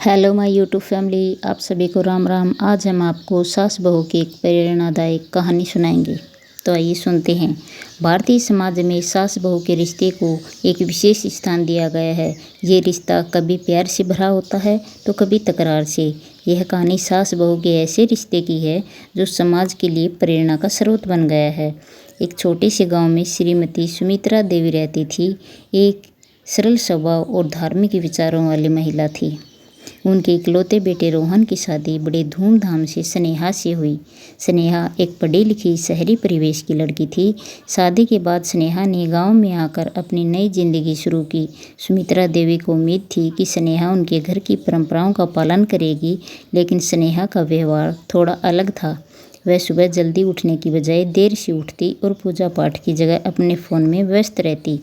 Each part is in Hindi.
हेलो माय यूट्यूब फैमिली, आप सभी को राम राम। आज हम आपको सास बहू की एक प्रेरणादायक कहानी सुनाएंगे। तो आइए सुनते हैं। भारतीय समाज में सास बहू के रिश्ते को एक विशेष स्थान दिया गया है। ये रिश्ता कभी प्यार से भरा होता है तो कभी तकरार से। यह कहानी सास बहू के ऐसे रिश्ते की है जो समाज के लिए प्रेरणा का स्रोत बन गया है। एक छोटे से गाँव में श्रीमती सुमित्रा देवी रहती थी। एक सरल स्वभाव और धार्मिक विचारों वाली महिला थी। उनके इकलौते बेटे रोहन की शादी बड़े धूमधाम से स्नेहा से हुई। स्नेहा एक पढ़ी लिखी शहरी परिवेश की लड़की थी। शादी के बाद स्नेहा ने गांव में आकर अपनी नई जिंदगी शुरू की। सुमित्रा देवी को उम्मीद थी कि स्नेहा उनके घर की परंपराओं का पालन करेगी, लेकिन स्नेहा का व्यवहार थोड़ा अलग था। वह सुबह जल्दी उठने की बजाय देर से उठती और पूजा पाठ की जगह अपने फ़ोन में व्यस्त रहती।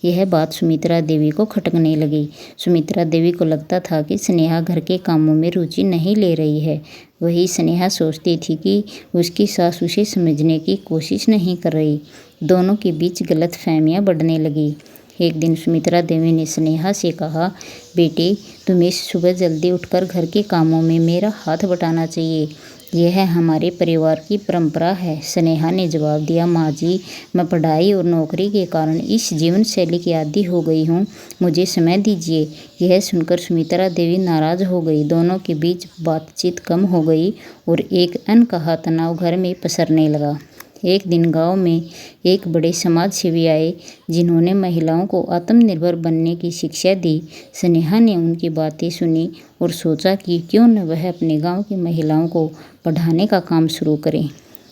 यह बात सुमित्रा देवी को खटकने लगी। सुमित्रा देवी को लगता था कि स्नेहा घर के कामों में रुचि नहीं ले रही है। वही स्नेहा सोचती थी कि उसकी सास उसे समझने की कोशिश नहीं कर रही। दोनों के बीच गलतफहमियां बढ़ने लगी। एक दिन सुमित्रा देवी ने स्नेहा से कहा, बेटे, तुम्हें सुबह जल्दी उठकर घर के कामों में मेरा हाथ बटाना चाहिए। यह हमारे परिवार की परंपरा है। स्नेहा ने जवाब दिया, माँ जी, मैं पढ़ाई और नौकरी के कारण इस जीवन शैली की आदी हो गई हूँ। मुझे समय दीजिए। यह सुनकर सुमित्रा देवी नाराज हो गई। दोनों के बीच बातचीत कम हो गई और एक अनकहा तनाव घर में पसरने लगा। एक दिन गांव में एक बड़े समाज सेवी आए, जिन्होंने महिलाओं को आत्मनिर्भर बनने की शिक्षा दी। स्नेहा ने उनकी बातें सुनी और सोचा कि क्यों न वह अपने गांव की महिलाओं को पढ़ाने का काम शुरू करें।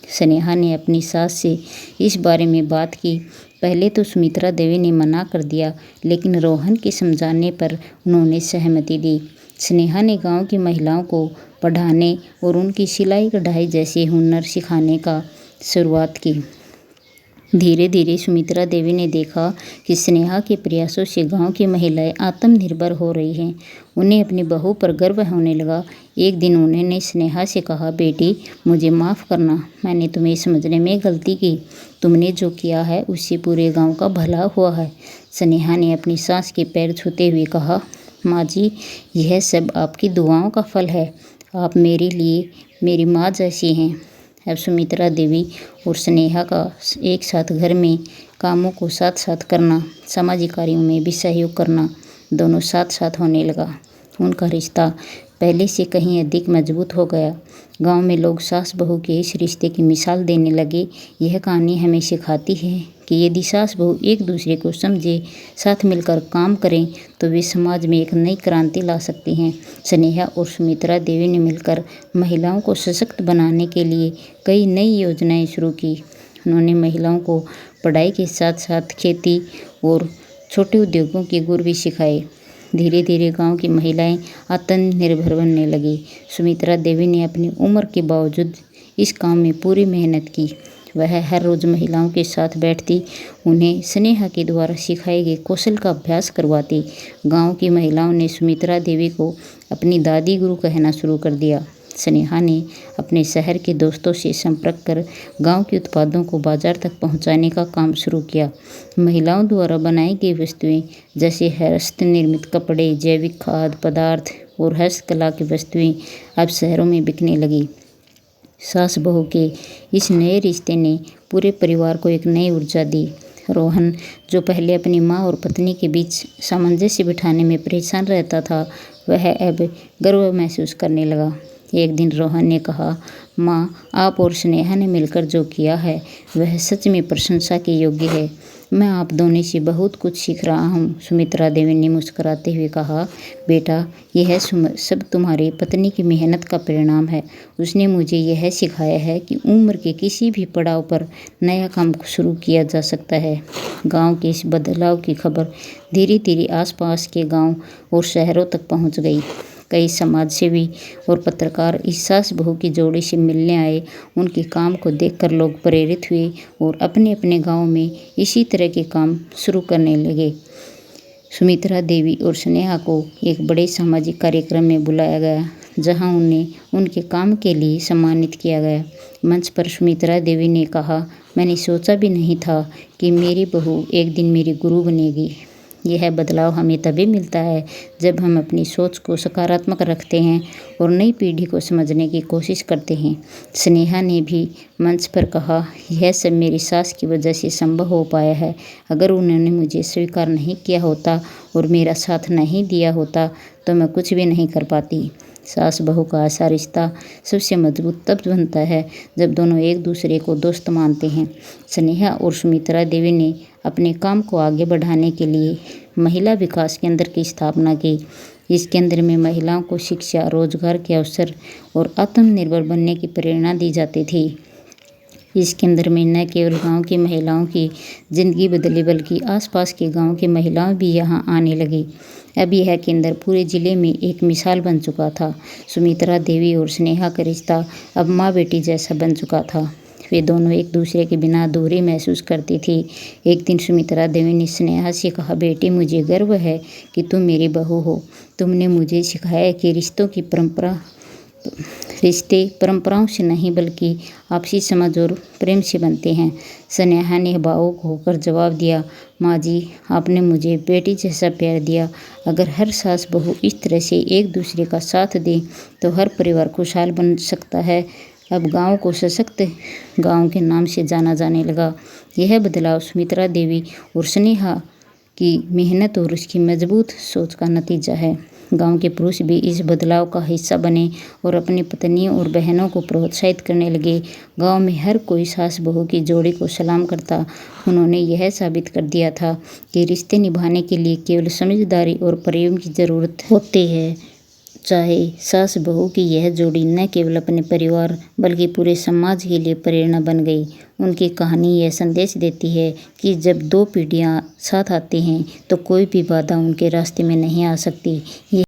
स्नेहा ने अपनी सास से इस बारे में बात की। पहले तो सुमित्रा देवी ने मना कर दिया, लेकिन रोहन के समझाने पर उन्होंने सहमति दी। स्नेहा ने गांव की महिलाओं को पढ़ाने और उनकी सिलाई कढ़ाई जैसे हुनर सिखाने का शुरुआत की। धीरे धीरे सुमित्रा देवी ने देखा कि स्नेहा के प्रयासों से गांव की महिलाएं आत्मनिर्भर हो रही हैं। उन्हें अपनी बहू पर गर्व होने लगा। एक दिन उन्होंने स्नेहा से कहा, बेटी, मुझे माफ़ करना, मैंने तुम्हें समझने में गलती की। तुमने जो किया है उससे पूरे गांव का भला हुआ है। स्नेहा ने अपनी सास के पैर छूते हुए कहा, माँ जी, यह सब आपकी दुआओं का फल है। आप मेरे लिए मेरी माँ जैसी हैं। अब सुमित्रा देवी और स्नेहा का एक साथ घर में कामों को साथ साथ करना, सामाजिक कार्यों में भी सहयोग करना, दोनों साथ साथ होने लगा। उनका रिश्ता पहले से कहीं अधिक मजबूत हो गया। गांव में लोग सास बहू के इस रिश्ते की मिसाल देने लगे। यह कहानी हमें सिखाती है कि यदि सास बहू एक दूसरे को समझे, साथ मिलकर काम करें, तो वे समाज में एक नई क्रांति ला सकती हैं। स्नेहा और सुमित्रा देवी ने मिलकर महिलाओं को सशक्त बनाने के लिए कई नई योजनाएं शुरू की। उन्होंने महिलाओं को पढ़ाई के साथ साथ खेती और छोटे उद्योगों के गुर भी सिखाए। धीरे धीरे गांव की महिलाएं आत्मनिर्भर बनने लगी। सुमित्रा देवी ने अपनी उम्र के बावजूद इस काम में पूरी मेहनत की। वह हर रोज़ महिलाओं के साथ बैठती, उन्हें स्नेहा के द्वारा सिखाए गए कौशल का अभ्यास करवाती। गांव की महिलाओं ने सुमित्रा देवी को अपनी दादी गुरु कहना शुरू कर दिया। स्नेहा ने अपने शहर के दोस्तों से संपर्क कर गांव के उत्पादों को बाजार तक पहुंचाने का काम शुरू किया। महिलाओं द्वारा बनाई गई वस्तुएं जैसे हस्त निर्मित कपड़े, जैविक खाद्य पदार्थ और हस्तकला की वस्तुएं अब शहरों में बिकने लगी। सास बहू के इस नए रिश्ते ने पूरे परिवार को एक नई ऊर्जा दी। रोहन, जो पहले अपनी माँ और पत्नी के बीच सामंजस्य बिठाने में परेशान रहता था, वह अब गर्व महसूस करने लगा। एक दिन रोहन ने कहा, माँ, आप और स्नेहा ने मिलकर जो किया है वह सच में प्रशंसा के योग्य है। मैं आप दोनों से बहुत कुछ सीख रहा हूँ। सुमित्रा देवी ने मुस्कुराते हुए कहा, बेटा, यह सब तुम्हारी पत्नी की मेहनत का परिणाम है। उसने मुझे यह सिखाया है कि उम्र के किसी भी पड़ाव पर नया काम शुरू किया जा सकता है। गांव के इस बदलाव की खबर धीरे धीरे आसपास के गांव और शहरों तक पहुंच गई। कई समाजसेवी और पत्रकार इस सास बहू की जोड़ी से मिलने आए। उनके काम को देखकर लोग प्रेरित हुए और अपने अपने गांव में इसी तरह के काम शुरू करने लगे। सुमित्रा देवी और स्नेहा को एक बड़े सामाजिक कार्यक्रम में बुलाया गया, जहां उन्हें उनके काम के लिए सम्मानित किया गया। मंच पर सुमित्रा देवी ने कहा, मैंने सोचा भी नहीं था कि मेरी बहू एक दिन मेरी गुरु बनेगी। यह बदलाव हमें तभी मिलता है जब हम अपनी सोच को सकारात्मक रखते हैं और नई पीढ़ी को समझने की कोशिश करते हैं। स्नेहा ने भी मंच पर कहा, यह सब मेरी सास की वजह से संभव हो पाया है। अगर उन्होंने मुझे स्वीकार नहीं किया होता और मेरा साथ नहीं दिया होता तो मैं कुछ भी नहीं कर पाती। सास बहू का ऐसा रिश्ता सबसे मजबूत तब बनता है जब दोनों एक दूसरे को दोस्त मानते हैं। स्नेहा और सुमित्रा देवी ने अपने काम को आगे बढ़ाने के लिए महिला विकास केंद्र की स्थापना की। इस केंद्र में महिलाओं को शिक्षा, रोजगार के अवसर और आत्मनिर्भर बनने की प्रेरणा दी जाती थी। इस केंद्र में न केवल गांव की महिलाओं की जिंदगी बदली बल्कि आसपास के गांव की महिलाएं भी यहां आने लगी। अब यह केंद्र पूरे जिले में एक मिसाल बन चुका था। सुमित्रा देवी और स्नेहा का रिश्ता अब माँ बेटी जैसा बन चुका था। वे दोनों एक दूसरे के बिना अधूरी महसूस करती थी। एक दिन सुमित्रा देवी ने स्नेहा से कहा, बेटी मुझे गर्व है कि तुम मेरी बहू हो। तुमने मुझे सिखाया कि रिश्ते परंपराओं से नहीं बल्कि आपसी समझ और प्रेम से बनते हैं। स्नेहा ने भावुक होकर जवाब दिया, माँ जी, आपने मुझे बेटी जैसा प्यार दिया। अगर हर सास बहू इस तरह से एक दूसरे का साथ दे तो हर परिवार खुशहाल बन सकता है। अब गांव को सशक्त गांव के नाम से जाना जाने लगा। यह बदलाव सुमित्रा देवी और स्नेहा की मेहनत और उसकी मजबूत सोच का नतीजा है। गांव के पुरुष भी इस बदलाव का हिस्सा बने और अपनी पत्नियों और बहनों को प्रोत्साहित करने लगे। गांव में हर कोई सास बहू की जोड़ी को सलाम करता। उन्होंने यह साबित कर दिया था कि रिश्ते निभाने के लिए केवल समझदारी और प्रेम की जरूरत होती है। चाहे सास बहू की यह जोड़ी न केवल अपने परिवार बल्कि पूरे समाज के लिए प्रेरणा बन गई। उनकी कहानी यह संदेश देती है कि जब दो पीढ़ियां साथ आती हैं तो कोई भी बाधा उनके रास्ते में नहीं आ सकती।